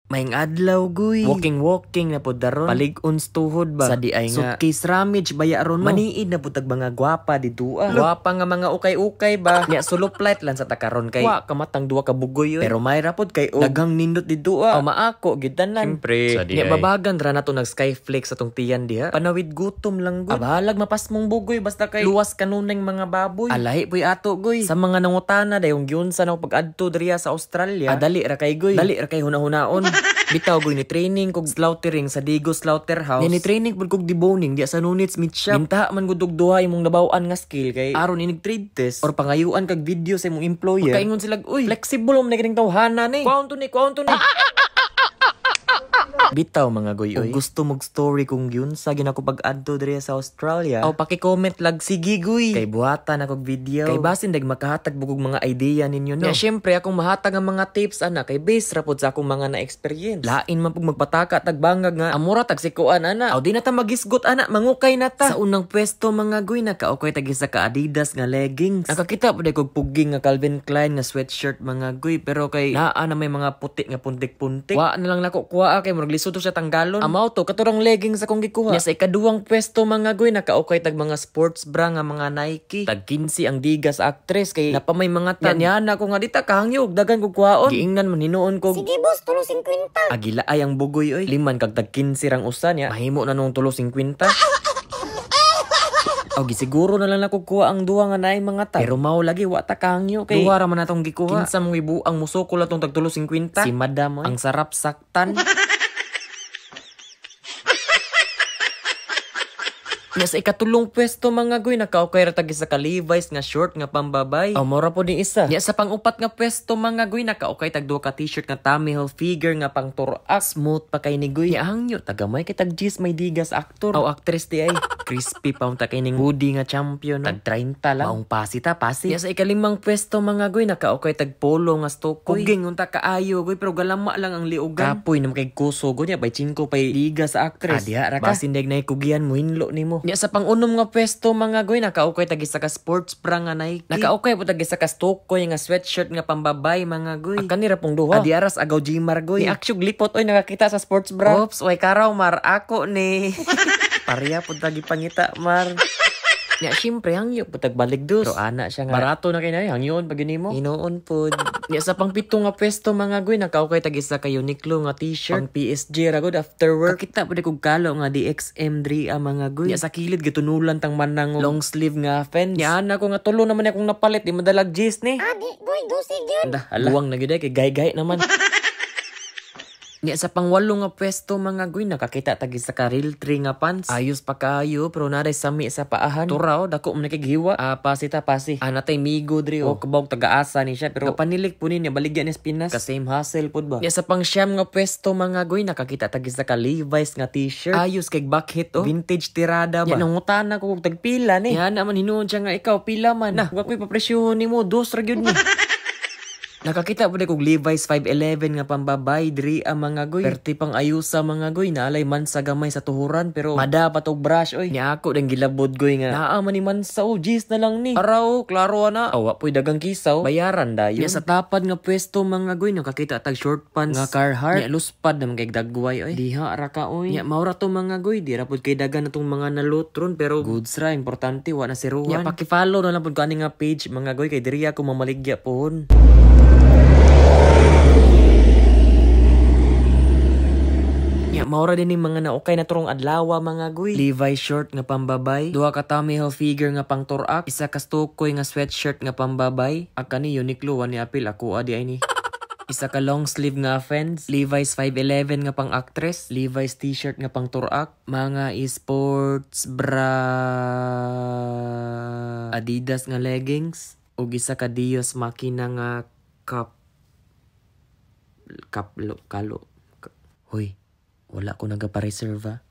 Maing adlaw guy. Walking na pud daron. Palig-ons tuhod ba. Sa di ay nga suitcase ramage baya ron no. Maniid na pud mga gwapa dito ah. Gwapa nga mga ukay-ukay ba. Nya suloplight lang sa takaron kay wa kamatang duwa ka bugoy oy. Pero may rapod kay daghang nindot dito ah. Maako gitanan. Siyempre. Nya babagan ra nato nag skyflakes atong tiyan diha. Panawid gutom lang gud. Abalag mapas mong bugoy basta kay luwas kanuneng mga baboy. Alahi puy ato goy. Sa mga nangutana dayong gyunsa na pag-adto diriya sa Australia. Dali ra kay goy. Dali ra kay hunahuna-on. Bitaw goy ni training kog slaughtering sa Digo Slaughterhouse. Ni training pud kog deboning di sa Nunits Meat Shop. Minta man gud og duha imong nabaw-an nga skill kay aron inig trade test or pangayuan kag video sa imong employer. Kaingon sila, uy, flexible mo na kining tawhana ni. Kuwaon to ni. Bitaw mga goy oy. Gusto mog story kung yun sa ginako pag-adto diri sa Australia. O paki-comment lag sige goy. Kay buhatan akog video. Kay basin dag makahatag bugog mga idea ninyo no. Ya syempre akong mahatag ang mga tips ana kay base ra pud sa akong mga na-experience. Lain man pug magpataka tag bangag nga amura tag sikuan ana. Aw di na ta magisgot ana, mangukay na ta. Sa unang pwesto mga goy nakaukay tag isa ka Adidas nga leggings. Nakakita pud kog puging nga Calvin Klein nga sweatshirt mga goy pero kay naa na may mga puti nga puntik-puntik. Wa na lang nako kuha kay murag lisod to sa tanggalon. Amaw to katurang leggings akong gikuha. Nya sa ikaduhang pwesto mga goy nakaukay tag mga sports bra nga mga Nike. Tag 15 ang diga sa actress kay napamay mga tag. Yan ako nga dita kahangyog dagan kog kuhaon. Giingnan man hinuon kog. Sige boss, 3.50. Agila ay ang bugoy oy. Liman kag tag 15 rang usa niya. Mahimo na nung 3.50. Og siguro na lang nakukuha ang duha nga naay mga tag. Pero mao lagi wa ta kahangyo kay duha ra man natong gikuha. Kinsa mong ibuang musukol atong tag 3.50. Si madam oy. Ang sarap saktan. Nya sa ikatulong pwesto mga goy nakaukay ra tag isa ka Levi's nga short nga pambabay. Aw mora po ni isa. Nya sa pang-upat nga pwesto mga goy nakaukay tag duha ka t-shirt nga Tommy Hilfiger nga pang turak. Smooth pa kay ni goy. Nya hangyo tagamay kay tag jeans may digas aktor. Aw actress di ay. Crispy pa unta kay ning hoodie nga champion. Tag 30 lang. Maong pasi. Nya sa ikalimang pwesto mga goy nakaukay tag polo nga stokoy. Kuging unta kaayo goy pero galama lang ang liugan. Kapoy nam kay kuso go nya bay 5 pay digas sa actress. Diha ra ka. Basin deg nay kugian mo hinlo nimo. Nya sa pang-unom nga pwesto mga goy nakaukay tag isa ka sports bra nga Nike. Nakaukay po tag isa ka stokoy nga sweatshirt nga pambabay mga goy. Kanira pong duha. Adi aras agaw Gmar goy. Ni aksyo glipot oy nakakita sa sports bra. Oops, way karaw mar ako ni. Pareha pud tagi pangita mar. Nya syempre hangyo pud tag balik dos. Pero ana siya nga barato na kay na hangyon pag nimo. Hinuon pud. Nya sa pang-pito nga pwesto mga goy nakaukay tag isa ka Uniqlo nga t-shirt. Pang PSG ra gud after work. Kita pud kog kalo nga DXM dri mga goy. Nya sa kilid gitunulan tang manang long sleeve nga fence. Nya ana ko nga tulo naman akong napalit di madalag jeans ni. Di boy, dosig yun. Anda, buwang na gyud kay gay-gay naman. Nya sa pangwalo nga pwesto mga goy nakakita tag isa ka real tree nga pants. Ayos pa kaayo pero naday sami sa paahan. Turaw dako man nakighiwa. Pasi. Anatay migo diri o kabog taga-asa ni siya pero kapanilik punin niya baligyan ni Pinas. Ka same hustle pud ba. Nya sa pangsyam nga pwesto mga goy nakakita tag isa ka Levi's nga t-shirt. Ayos kay bucket vintage tirada ba. Nya nangutana ko kog tag pila ni. Nya naman hinuon siya nga ikaw pila man. Wa ko'y papresyohon nimo dos ra gyud ni. Nakakita po kog Levi's 511 nga pambabay diri ang mga goy. Perti pang ayusa mga goy naalay man sa gamay sa tuhuran pero madapat og brush oy. Nya ako dang gilabod goy nga naa man ni man sa jeans na lang ni. Araw klaro ana. Awa poy dagang kisaw bayaran dayon. Nya sa tapad nga pwesto mga goy nakakita tag short pants nga Carhartt. Nya luspad na kay dagway oy. Diha ra ka oy. Nya maura to mga goy di ra pud kay dagan natong mga nalutron pero goods ra importante wa na siruhan. Nya paki-follow na lang pud kani nga page mga goy kay diri ako mamaligya pohon. Maura din yung mga naukay na turong adlawa mga goy. Levi's short nga pambabay. Duha ka Tommy Hilfiger nga pang turak. Isa ka stokoy nga sweatshirt nga pambabay. Aka ni Uniqlo ni apil ako adi ay ni. Isa ka long sleeve nga fence. Levi's 511 nga pang actress. Levi's t-shirt nga pang turak. Mga sports bra. Adidas nga leggings. Ug isa ka Dios makina nga kalo. Hoy. Wala ko nagapareserve.